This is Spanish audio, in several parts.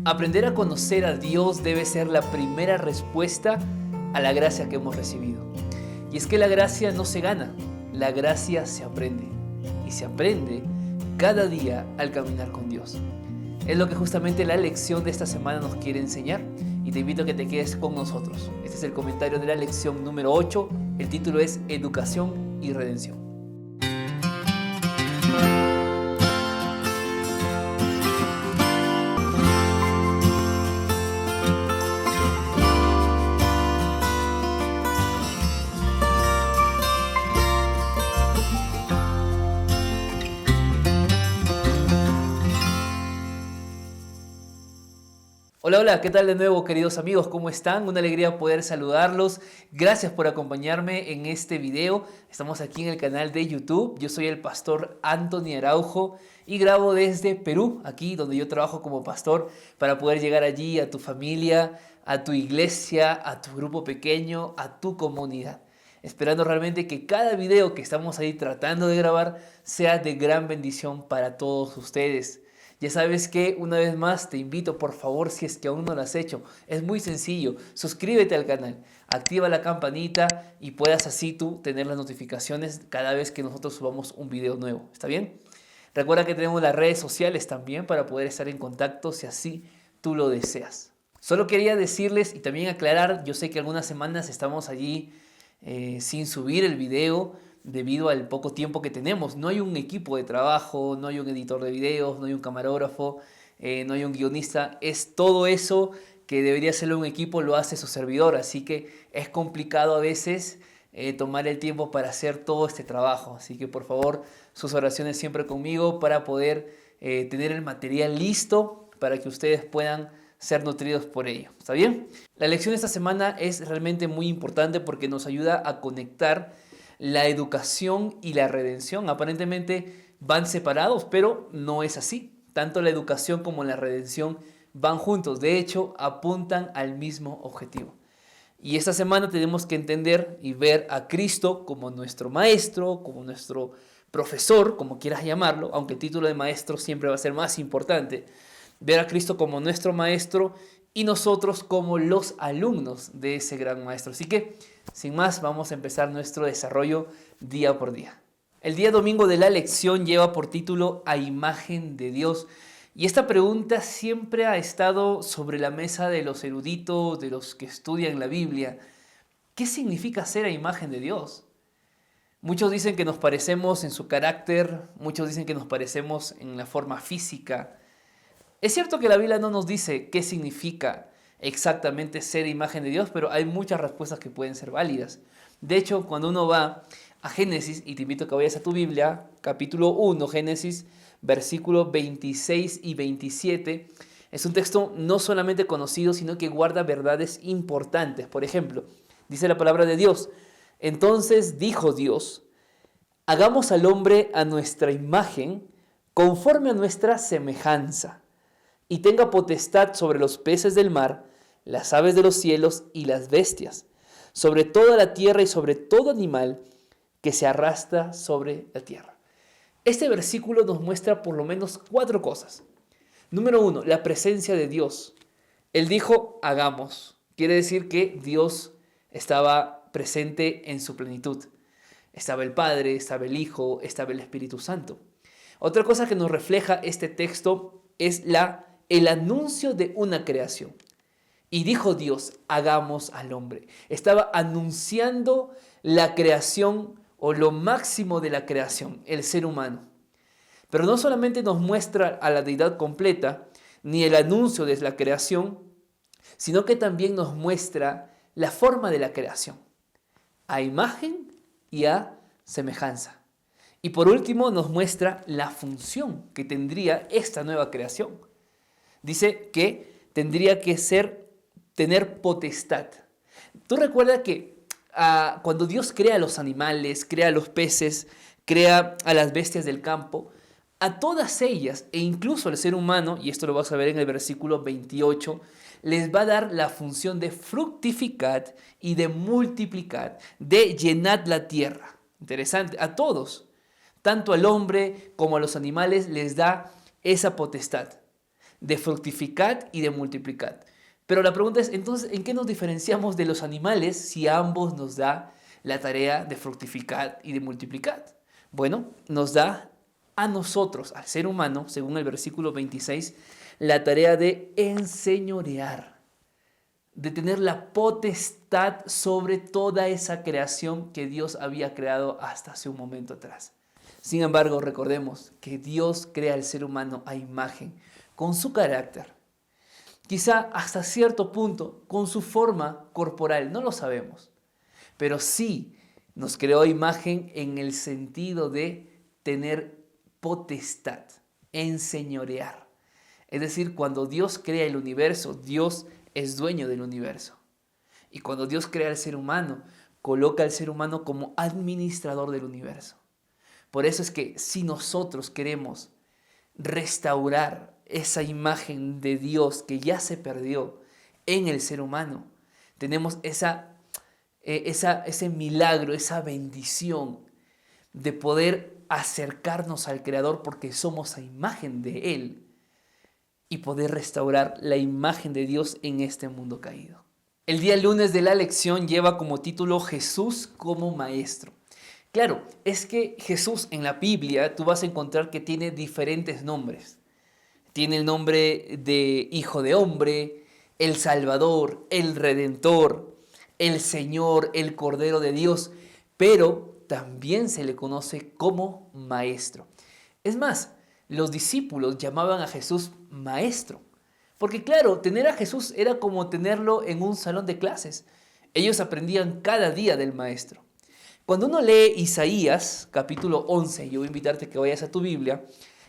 Aprender a conocer a Dios debe ser la primera respuesta a la gracia que hemos recibido. Y es que la gracia no se gana, la gracia se aprende. Y se aprende cada día al caminar con Dios. Es lo que justamente la lección de esta semana nos quiere enseñar. Y te invito a que te quedes con nosotros. Este es el comentario de la lección número 8. El título es Educación y Redención. Hola, hola, ¿qué tal de nuevo, queridos amigos? ¿Cómo están? Una alegría poder saludarlos. Gracias por acompañarme en este video. Estamos aquí en el canal de YouTube. Yo soy el pastor Anthony Araujo y grabo desde Perú, aquí donde yo trabajo como pastor, para poder llegar allí a tu familia, a tu iglesia, a tu grupo pequeño, a tu comunidad. Esperando realmente que cada video que estamos ahí tratando de grabar sea de gran bendición para todos ustedes. Ya sabes que una vez más te invito, por favor, si es que aún no lo has hecho, es muy sencillo, suscríbete al canal, activa la campanita y puedas así tú tener las notificaciones cada vez que nosotros subamos un video nuevo, ¿está bien? Recuerda que tenemos las redes sociales también para poder estar en contacto si así tú lo deseas. Solo quería decirles y también aclarar, yo sé que algunas semanas estamos allí sin subir el video, debido al poco tiempo que tenemos. No hay un equipo de trabajo, no hay un editor de videos, no hay un camarógrafo, no hay un guionista. Es todo eso que debería ser un equipo, lo hace su servidor. Así que es complicado a veces tomar el tiempo para hacer todo este trabajo. Así que por favor, sus oraciones siempre conmigo para poder tener el material listo para que ustedes puedan ser nutridos por ello. ¿Está bien? La lección de esta semana es realmente muy importante porque nos ayuda a conectar la educación y la redención. Aparentemente van separados, pero no es así. Tanto la educación como la redención van juntos. De hecho, apuntan al mismo objetivo. Y esta semana tenemos que entender y ver a Cristo como nuestro maestro, como nuestro profesor, como quieras llamarlo, aunque el título de maestro siempre va a ser más importante. Ver a Cristo como nuestro maestro y nosotros como los alumnos de ese gran maestro. Así que, sin más, vamos a empezar nuestro desarrollo día por día. El día domingo de la lección lleva por título A imagen de Dios. Y esta pregunta siempre ha estado sobre la mesa de los eruditos, de los que estudian la Biblia. ¿Qué significa ser a imagen de Dios? Muchos dicen que nos parecemos en su carácter, muchos dicen que nos parecemos en la forma física. Es cierto que la Biblia no nos dice qué significa exactamente ser imagen de Dios, pero hay muchas respuestas que pueden ser válidas. De hecho, cuando uno va a Génesis, y te invito a que vayas a tu Biblia, capítulo 1, Génesis, versículos 26 y 27, es un texto no solamente conocido, sino que guarda verdades importantes. Por ejemplo, dice la palabra de Dios: entonces dijo Dios, hagamos al hombre a nuestra imagen, conforme a nuestra semejanza, y tenga potestad sobre los peces del mar, las aves de los cielos y las bestias, sobre toda la tierra y sobre todo animal que se arrastra sobre la tierra. Este versículo nos muestra por lo menos 4 cosas. Número 1, la presencia de Dios. Él dijo, hagamos. Quiere decir que Dios estaba presente en su plenitud. Estaba el Padre, estaba el Hijo, estaba el Espíritu Santo. Otra cosa que nos refleja este texto es el anuncio de una creación. Y dijo Dios, hagamos al hombre. Estaba anunciando la creación o lo máximo de la creación, el ser humano. Pero no solamente nos muestra a la deidad completa, ni el anuncio de la creación, sino que también nos muestra la forma de la creación, a imagen y a semejanza. Y por último nos muestra la función que tendría esta nueva creación. Dice que tendría que tener potestad. Tú recuerdas que cuando Dios crea a los animales, crea a los peces, crea a las bestias del campo, a todas ellas, e incluso al ser humano, y esto lo vas a ver en el versículo 28, les va a dar la función de fructificar y de multiplicar, de llenar la tierra. Interesante, a todos, tanto al hombre como a los animales les da esa potestad. de fructificad y de multiplicad. Pero la pregunta es, entonces, ¿en qué nos diferenciamos de los animales si a ambos nos da la tarea de fructificar y de multiplicar? Bueno, nos da a nosotros, al ser humano, según el versículo 26, la tarea de enseñorear, de tener la potestad sobre toda esa creación que Dios había creado hasta hace un momento atrás. Sin embargo, recordemos que Dios crea al ser humano a imagen, con su carácter, quizá hasta cierto punto, con su forma corporal, no lo sabemos, pero sí nos creó a imagen en el sentido de tener potestad, enseñorear. Es decir, cuando Dios crea el universo, Dios es dueño del universo. Y cuando Dios crea al ser humano, coloca al ser humano como administrador del universo. Por eso es que si nosotros queremos restaurar esa imagen de Dios que ya se perdió en el ser humano, tenemos ese milagro, esa bendición de poder acercarnos al Creador porque somos a imagen de Él y poder restaurar la imagen de Dios en este mundo caído. El día lunes de la lección lleva como título Jesús como Maestro. Claro, es que Jesús en la Biblia tú vas a encontrar que tiene diferentes nombres. Tiene el nombre de Hijo de Hombre, el Salvador, el Redentor, el Señor, el Cordero de Dios, pero también se le conoce como Maestro. Es más, los discípulos llamaban a Jesús Maestro, porque claro, tener a Jesús era como tenerlo en un salón de clases. Ellos aprendían cada día del Maestro. Cuando uno lee Isaías capítulo 11, yo voy a invitarte a que vayas a tu Biblia,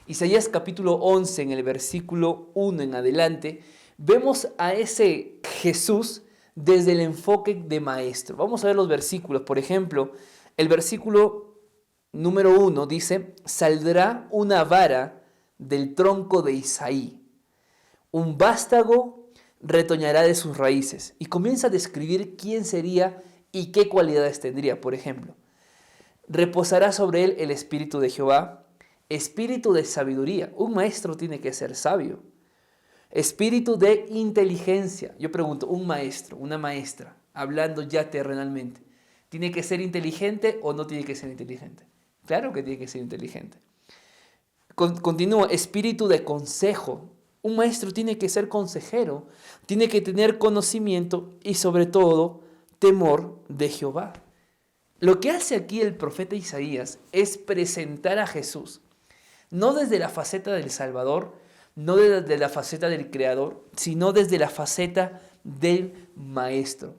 Isaías capítulo 11 en el versículo 1 en adelante, vemos a ese Jesús desde el enfoque de maestro. Vamos a ver los versículos. Por ejemplo, el versículo número 1 dice, saldrá una vara del tronco de Isaí, un vástago retoñará de sus raíces. Y comienza a describir quién sería y qué cualidades tendría. Por ejemplo, reposará sobre él el espíritu de Jehová, espíritu de sabiduría. Un maestro tiene que ser sabio. Espíritu de inteligencia. Yo pregunto, un maestro, una maestra, hablando ya terrenalmente, ¿tiene que ser inteligente o no tiene que ser inteligente? Claro que tiene que ser inteligente. Continúa, espíritu de consejo. Un maestro tiene que ser consejero, tiene que tener conocimiento y sobre todo temor de Jehová. Lo que hace aquí el profeta Isaías es presentar a Jesús, no desde la faceta del Salvador, no desde la faceta del Creador, sino desde la faceta del Maestro.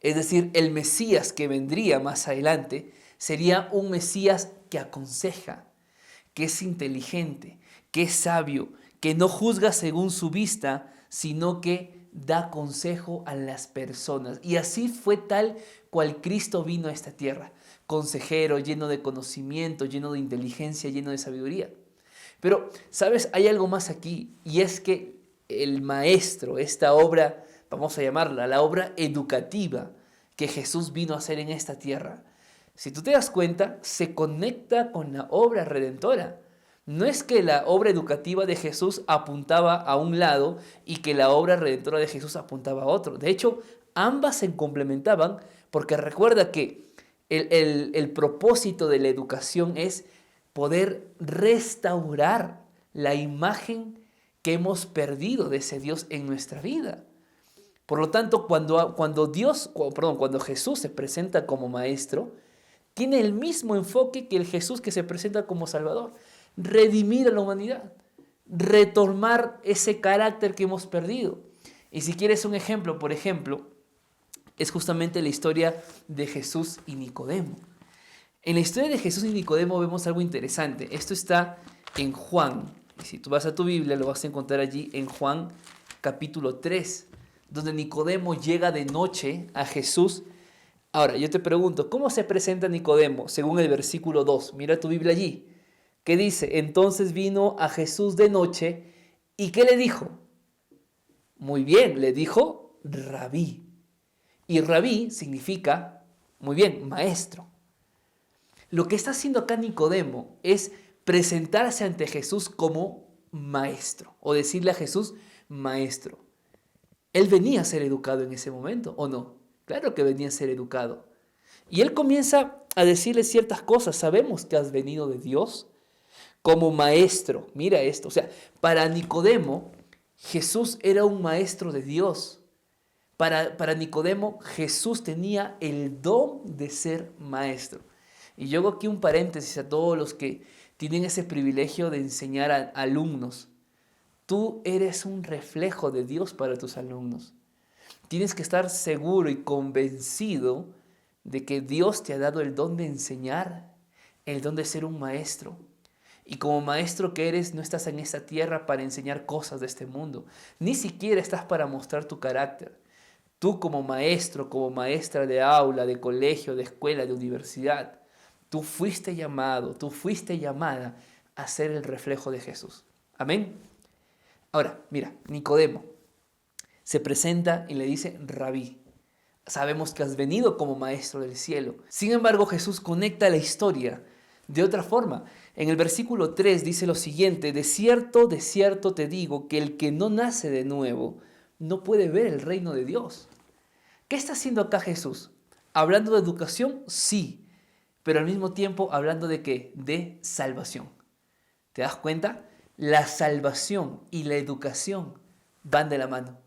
Es decir, el Mesías que vendría más adelante sería un Mesías que aconseja, que es inteligente, que es sabio, que no juzga según su vista, sino que da consejo a las personas. Y así fue tal cual Cristo vino a esta tierra, consejero, lleno de conocimiento, lleno de inteligencia, lleno de sabiduría. Pero, ¿sabes? Hay algo más aquí, y es que el maestro, esta obra, vamos a llamarla, la obra educativa que Jesús vino a hacer en esta tierra, si tú te das cuenta, se conecta con la obra redentora. No es que la obra educativa de Jesús apuntaba a un lado y que la obra redentora de Jesús apuntaba a otro. De hecho, ambas se complementaban porque recuerda que el propósito de la educación es poder restaurar la imagen que hemos perdido de ese Dios en nuestra vida. Por lo tanto, cuando Jesús se presenta como maestro, tiene el mismo enfoque que el Jesús que se presenta como Salvador. Redimir a la humanidad, retomar ese carácter que hemos perdido. Y si quieres un ejemplo, por ejemplo, es justamente la historia de Jesús y Nicodemo. En la historia de Jesús y Nicodemo vemos algo interesante. Esto está en Juan. Y si tú vas a tu Biblia, lo vas a encontrar allí en Juan capítulo 3, donde Nicodemo llega de noche a Jesús. Ahora, yo te pregunto, ¿cómo se presenta Nicodemo según el versículo 2? Mira tu Biblia allí. ¿Qué dice? Entonces vino a Jesús de noche y ¿qué le dijo? Muy bien, le dijo rabí. Y rabí significa, muy bien, maestro. Lo que está haciendo acá Nicodemo es presentarse ante Jesús como maestro o decirle a Jesús maestro. Él venía a ser educado en ese momento, ¿o no? Claro que venía a ser educado. Y él comienza a decirle ciertas cosas. Sabemos que has venido de Dios como maestro. Mira esto. O sea, para Nicodemo, Jesús era un maestro de Dios. Para Nicodemo, Jesús tenía el don de ser maestro. Y yo hago aquí un paréntesis a todos los que tienen ese privilegio de enseñar a alumnos. Tú eres un reflejo de Dios para tus alumnos. Tienes que estar seguro y convencido de que Dios te ha dado el don de enseñar, el don de ser un maestro. Y como maestro que eres, no estás en esta tierra para enseñar cosas de este mundo. Ni siquiera estás para mostrar tu carácter. Tú como maestro, como maestra de aula, de colegio, de escuela, de universidad, tú fuiste llamado, tú fuiste llamada a ser el reflejo de Jesús. Amén. Ahora, mira, Nicodemo se presenta y le dice, Rabí, sabemos que has venido como maestro del cielo. Sin embargo, Jesús conecta la historia de otra forma. En el versículo 3 dice lo siguiente, de cierto te digo que el que no nace de nuevo no puede ver el reino de Dios. ¿Qué está haciendo acá Jesús? ¿Hablando de educación? Sí, pero al mismo tiempo hablando de ¿qué? De salvación. ¿Te das cuenta? La salvación y la educación van de la mano.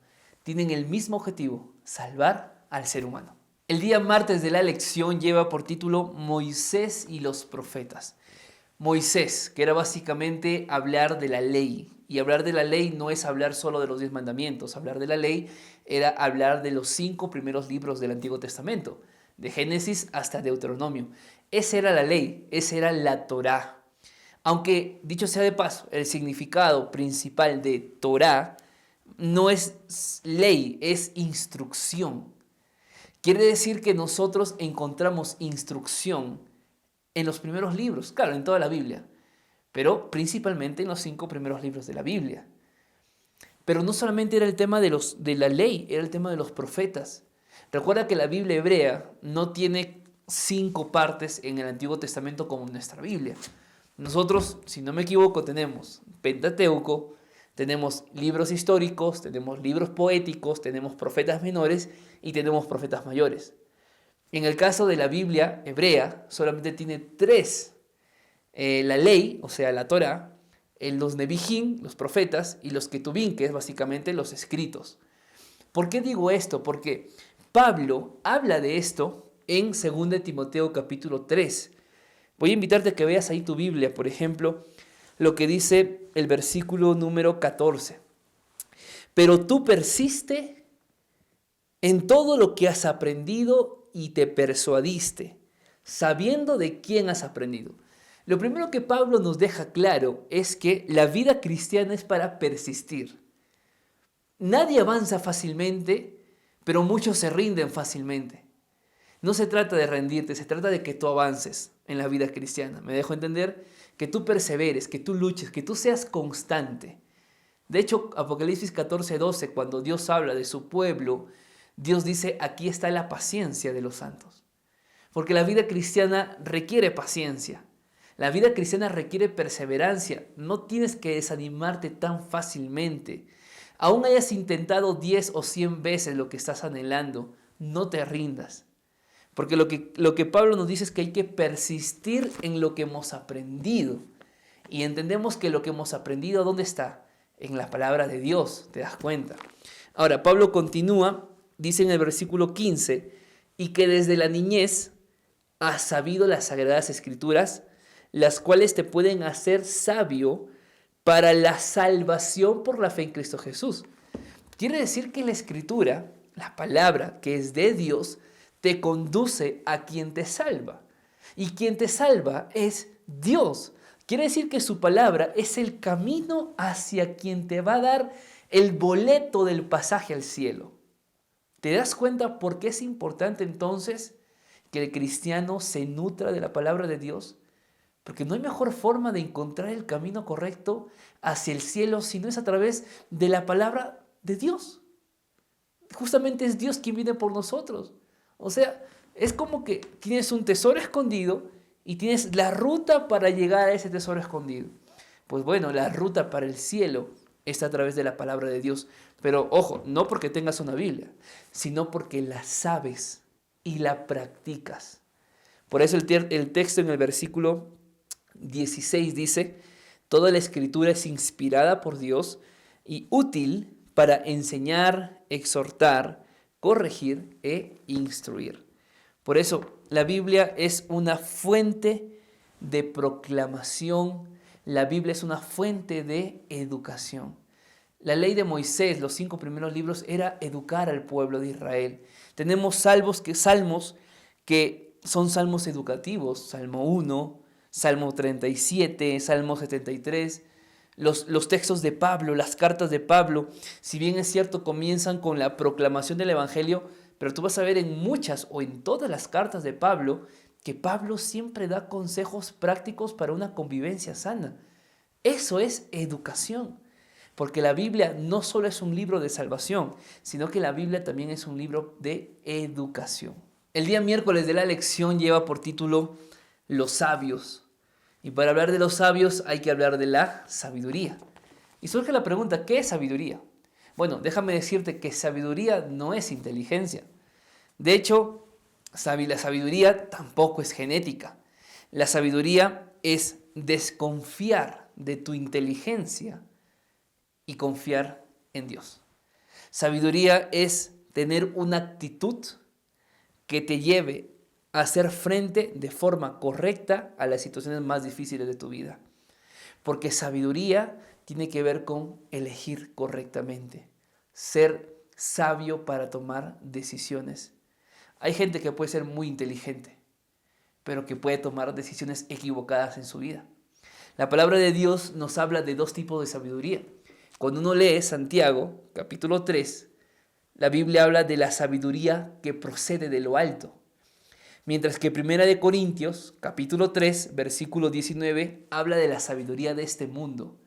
Tienen el mismo objetivo, salvar al ser humano. El día martes de la lección lleva por título Moisés y los profetas. Moisés, que era básicamente hablar de la ley. Y hablar de la ley no es hablar solo de los 10 mandamientos. Hablar de la ley era hablar de los 5 primeros libros del Antiguo Testamento, de Génesis hasta Deuteronomio. Esa era la ley, esa era la Torá. Aunque, dicho sea de paso, el significado principal de Torá no es ley, es instrucción. Quiere decir que nosotros encontramos instrucción en los primeros libros, claro, en toda la Biblia, pero principalmente en los 5 primeros libros de la Biblia. Pero no solamente era el tema de la ley, era el tema de los profetas. Recuerda que la Biblia hebrea no tiene 5 partes en el Antiguo Testamento como nuestra Biblia. Nosotros, si no me equivoco, tenemos Pentateuco, tenemos libros históricos, tenemos libros poéticos, tenemos profetas menores y tenemos profetas mayores. En el caso de la Biblia hebrea, solamente tiene 3. La ley, o sea, la Torá, los Nevijín, los profetas, y los Ketubín, que es básicamente los escritos. ¿Por qué digo esto? Porque Pablo habla de esto en 2 Timoteo capítulo 3. Voy a invitarte a que veas ahí tu Biblia, por ejemplo, lo que dice el versículo número 14. Pero tú persiste en todo lo que has aprendido y te persuadiste, sabiendo de quién has aprendido. Lo primero que Pablo nos deja claro es que la vida cristiana es para persistir. Nadie avanza fácilmente, pero muchos se rinden fácilmente. No se trata de rendirte, se trata de que tú avances en la vida cristiana. Me dejo entender que tú perseveres, que tú luches, que tú seas constante. De hecho, Apocalipsis 14:12, cuando Dios habla de su pueblo, Dios dice, aquí está la paciencia de los santos. Porque la vida cristiana requiere paciencia. La vida cristiana requiere perseverancia. No tienes que desanimarte tan fácilmente. Aún hayas intentado 10 o 100 veces lo que estás anhelando, no te rindas. Porque lo que Pablo nos dice es que hay que persistir en lo que hemos aprendido. Y entendemos que lo que hemos aprendido, ¿dónde está? En la palabra de Dios, ¿te das cuenta? Ahora, Pablo continúa, dice en el versículo 15, y que desde la niñez has sabido las sagradas escrituras, las cuales te pueden hacer sabio para la salvación por la fe en Cristo Jesús. Quiere decir que la escritura, la palabra que es de Dios, te conduce a quien te salva. Y quien te salva es Dios. Quiere decir que su palabra es el camino hacia quien te va a dar el boleto del pasaje al cielo. ¿Te das cuenta por qué es importante entonces que el cristiano se nutra de la palabra de Dios? Porque no hay mejor forma de encontrar el camino correcto hacia el cielo si no es a través de la palabra de Dios. Justamente es Dios quien viene por nosotros. O sea, es como que tienes un tesoro escondido y tienes la ruta para llegar a ese tesoro escondido. Pues bueno, la ruta para el cielo está a través de la palabra de Dios. Pero ojo, no porque tengas una Biblia, sino porque la sabes y la practicas. Por eso el texto en el versículo 16 dice: toda la escritura es inspirada por Dios y útil para enseñar, exhortar, corregir e instruir. Por eso la Biblia es una fuente de proclamación, la Biblia es una fuente de educación. La ley de Moisés, los 5 primeros libros, era educar al pueblo de Israel. Tenemos salmos que son salmos educativos, Salmo 1, Salmo 37, Salmo 73. Los textos de Pablo, las cartas de Pablo, si bien es cierto, comienzan con la proclamación del Evangelio, pero tú vas a ver en muchas o en todas las cartas de Pablo que Pablo siempre da consejos prácticos para una convivencia sana. Eso es educación. Porque la Biblia no solo es un libro de salvación, sino que la Biblia también es un libro de educación. El día miércoles de la lección lleva por título Los sabios. Y para hablar de los sabios hay que hablar de la sabiduría. Y surge la pregunta, ¿qué es sabiduría? Bueno, déjame decirte que sabiduría no es inteligencia. De hecho, la sabiduría tampoco es genética. La sabiduría es desconfiar de tu inteligencia y confiar en Dios. Sabiduría es tener una actitud que te lleve a hacer frente de forma correcta a las situaciones más difíciles de tu vida. Porque sabiduría tiene que ver con elegir correctamente, ser sabio para tomar decisiones. Hay gente que puede ser muy inteligente, pero que puede tomar decisiones equivocadas en su vida. La palabra de Dios nos habla de 2 tipos de sabiduría. Cuando uno lee Santiago, capítulo 3, la Biblia habla de la sabiduría que procede de lo alto. Mientras que Primera de Corintios, capítulo 3, versículo 19, habla de la sabiduría de este mundo.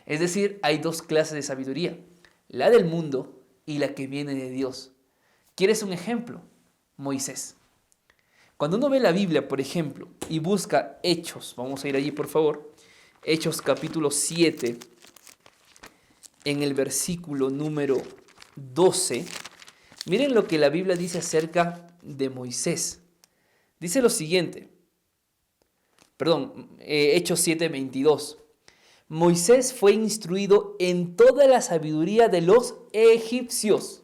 Es decir, hay 2 clases de sabiduría, la del mundo y la que viene de Dios. ¿Quieres un ejemplo? Moisés. Cuando uno ve la Biblia, por ejemplo, y busca Hechos, vamos a ir allí por favor, Hechos capítulo 7, en el versículo número 12, miren lo que la Biblia dice acerca de Moisés. Dice lo siguiente, Hechos 7, 22. Moisés fue instruido en toda la sabiduría de los egipcios.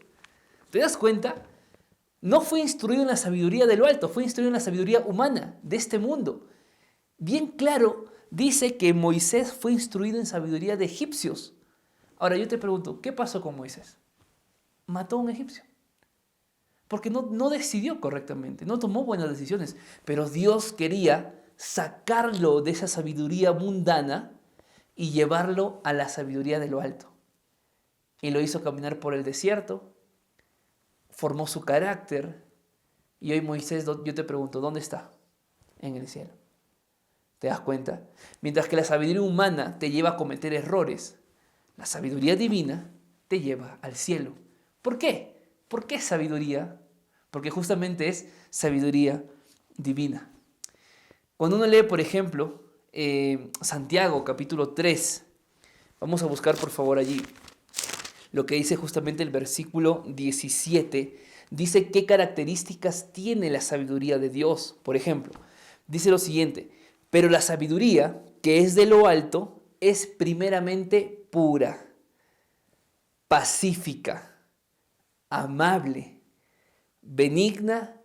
¿Te das cuenta? No fue instruido en la sabiduría de lo alto, fue instruido en la sabiduría humana de este mundo. Bien claro, dice que Moisés fue instruido en sabiduría de egipcios. Ahora yo te pregunto, ¿qué pasó con Moisés? Mató a un egipcio. Porque no decidió correctamente, no tomó buenas decisiones. Pero Dios quería sacarlo de esa sabiduría mundana y llevarlo a la sabiduría de lo alto. Y lo hizo caminar por el desierto, formó su carácter. Y hoy Moisés, yo te pregunto, ¿dónde está? En el cielo. ¿Te das cuenta? Mientras que la sabiduría humana te lleva a cometer errores, la sabiduría divina te lleva al cielo. ¿Por qué? ¿Por qué sabiduría? Porque justamente es sabiduría divina. Cuando uno lee, por ejemplo, Santiago capítulo 3, vamos a buscar por favor allí lo que dice justamente el versículo 17. Dice qué características tiene la sabiduría de Dios. Por ejemplo, dice lo siguiente: pero la sabiduría que es de lo alto es primeramente pura, pacífica, amable, benigna,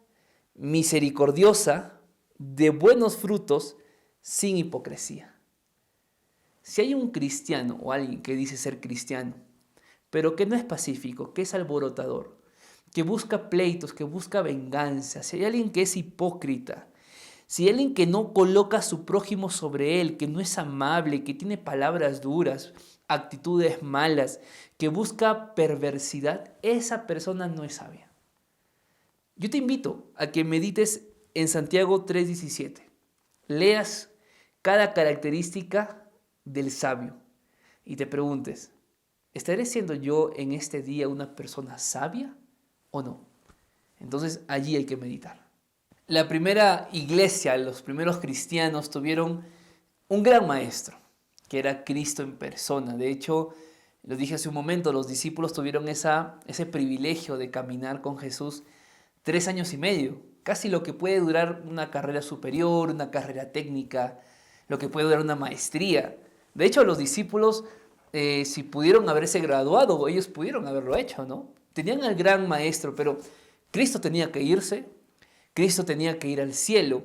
misericordiosa, de buenos frutos, sin hipocresía. Si hay un cristiano o alguien que dice ser cristiano, pero que no es pacífico, que es alborotador, que busca pleitos, que busca venganza, si hay alguien que es hipócrita, si hay alguien que no coloca a su prójimo sobre él, que no es amable, que tiene palabras duras, actitudes malas, que busca perversidad, esa persona no es sabia. Yo te invito a que medites en Santiago 3:17. Leas cada característica del sabio y te preguntes, ¿estaré siendo yo en este día una persona sabia o no? Entonces allí hay que meditar. La primera iglesia, los primeros cristianos tuvieron un gran maestro, que era Cristo en persona. De hecho, lo dije hace un momento, los discípulos tuvieron ese privilegio de caminar con Jesús 3 años y medio, casi lo que puede durar una carrera superior, una carrera técnica, lo que puede durar una maestría. De hecho, los discípulos, si pudieron haberse graduado, ellos pudieron haberlo hecho, ¿no? Tenían al gran maestro, pero Cristo tenía que irse, Cristo tenía que ir al cielo,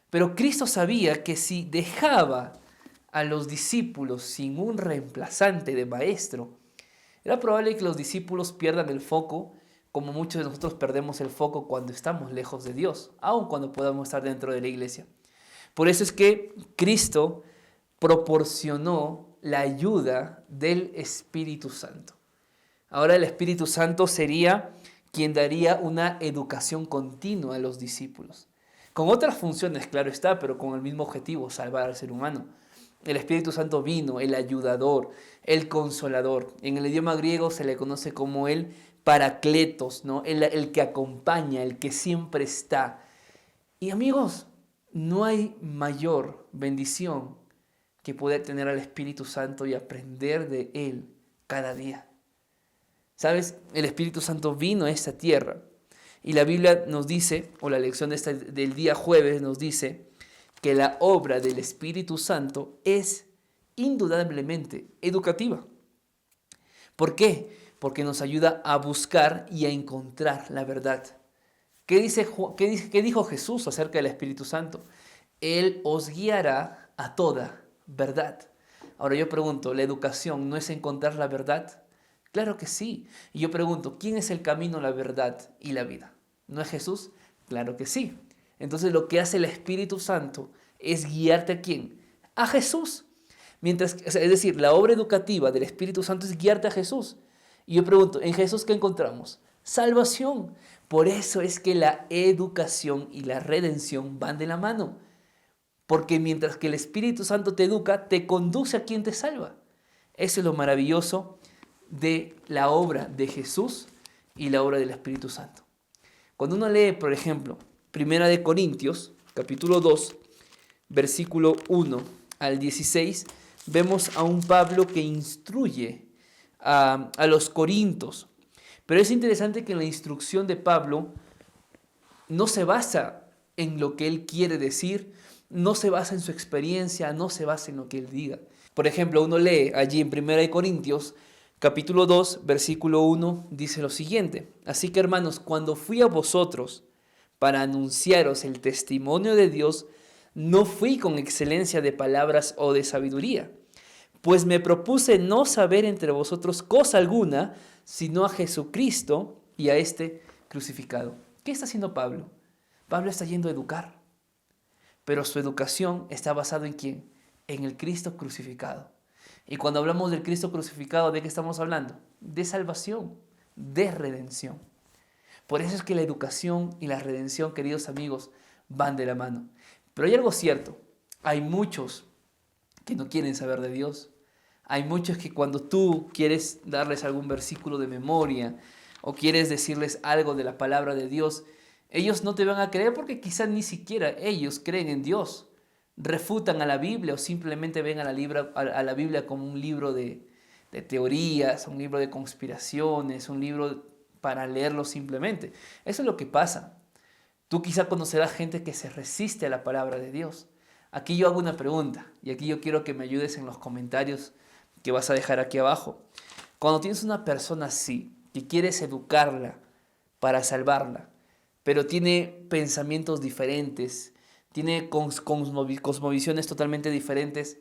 pero Cristo sabía que si dejaba a los discípulos sin un reemplazante de maestro, era probable que los discípulos pierdan el foco, como muchos de nosotros perdemos el foco cuando estamos lejos de Dios, aun cuando podamos estar dentro de la iglesia. Por eso es que Cristo proporcionó la ayuda del Espíritu Santo. Ahora el Espíritu Santo sería quien daría una educación continua a los discípulos. Con otras funciones, claro está, pero con el mismo objetivo, salvar al ser humano. El Espíritu Santo vino, el ayudador, el consolador. En el idioma griego se le conoce como el Paracletos, ¿no? El que acompaña, el que siempre está. Y amigos, no hay mayor bendición que poder tener al Espíritu Santo y aprender de Él cada día. ¿Sabes? El Espíritu Santo vino a esta tierra y la Biblia nos dice, o la lección del día jueves nos dice, que la obra del Espíritu Santo es indudablemente educativa. ¿Por qué? Porque nos ayuda a buscar y a encontrar la verdad. ¿Qué dijo Jesús acerca del Espíritu Santo? Él os guiará a toda verdad. Ahora yo pregunto, ¿la educación no es encontrar la verdad? Claro que sí. Y yo pregunto, ¿quién es el camino, la verdad y la vida? ¿No es Jesús? Claro que sí. Entonces lo que hace el Espíritu Santo es guiarte ¿a quién? A Jesús. Es decir, la obra educativa del Espíritu Santo es guiarte a Jesús. Y yo pregunto, ¿en Jesús qué encontramos? Salvación. Por eso es que la educación y la redención van de la mano. Porque mientras que el Espíritu Santo te educa, te conduce a quien te salva. Eso es lo maravilloso de la obra de Jesús y la obra del Espíritu Santo. Cuando uno lee, por ejemplo, 1 Corintios, capítulo 2, versículo 1 al 16, vemos a un Pablo que instruye a los corintios. Pero es interesante que la instrucción de Pablo no se basa en lo que él quiere decir, no se basa en su experiencia, no se basa en lo que él diga. Por ejemplo, uno lee allí en 1 Corintios, capítulo 2, versículo 1, dice lo siguiente: así que hermanos, cuando fui a vosotros para anunciaros el testimonio de Dios, no fui con excelencia de palabras o de sabiduría, pues me propuse no saber entre vosotros cosa alguna, sino a Jesucristo y a este crucificado. ¿Qué está haciendo Pablo? Pablo está yendo a educar, pero su educación está basada ¿en quién? En el Cristo crucificado. Y cuando hablamos del Cristo crucificado, ¿de qué estamos hablando? De salvación, de redención. Por eso es que la educación y la redención, queridos amigos, van de la mano. Pero hay algo cierto, hay muchos que no quieren saber de Dios. Hay muchos que cuando tú quieres darles algún versículo de memoria o quieres decirles algo de la palabra de Dios, ellos no te van a creer porque quizás ni siquiera ellos creen en Dios. Refutan a la Biblia o simplemente ven a la Biblia como un libro de teorías, un libro de conspiraciones, un libro para leerlo simplemente. Eso es lo que pasa. Tú quizá conocerás gente que se resiste a la palabra de Dios. Aquí yo hago una pregunta y aquí yo quiero que me ayudes en los comentarios que vas a dejar aquí abajo. Cuando tienes una persona así, que quieres educarla para salvarla, pero tiene pensamientos diferentes, tiene cosmovisiones totalmente diferentes,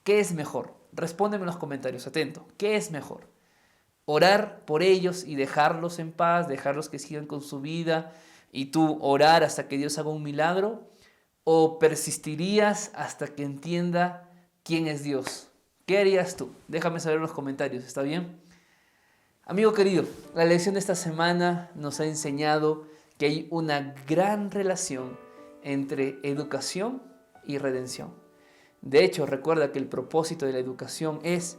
¿qué es mejor? Respóndeme en los comentarios, atento. ¿Qué es mejor? ¿Orar por ellos y dejarlos en paz, dejarlos que sigan con su vida y tú orar hasta que Dios haga un milagro? ¿O persistirías hasta que entienda quién es Dios? ¿Qué harías tú? Déjame saber en los comentarios, ¿está bien? Amigo querido, la lección de esta semana nos ha enseñado que hay una gran relación entre educación y redención. De hecho, recuerda que el propósito de la educación es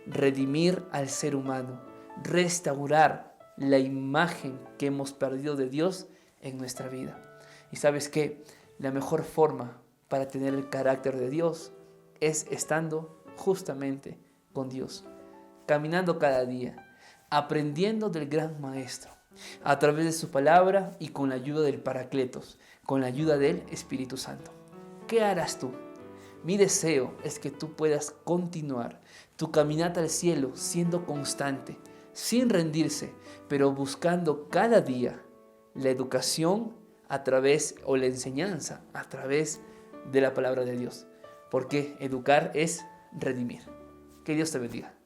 redimir al ser humano, restaurar la imagen que hemos perdido de Dios en nuestra vida. ¿Y sabes qué? La mejor forma para tener el carácter de Dios es estando justamente con Dios, caminando cada día, aprendiendo del gran Maestro, a través de su palabra y con la ayuda del Paracletos, con la ayuda del Espíritu Santo. ¿Qué harás tú? Mi deseo es que tú puedas continuar tu caminata al cielo siendo constante, sin rendirse, pero buscando cada día la educación a través, o la enseñanza a través de la palabra de Dios. Porque educar es redimir. Que Dios te bendiga.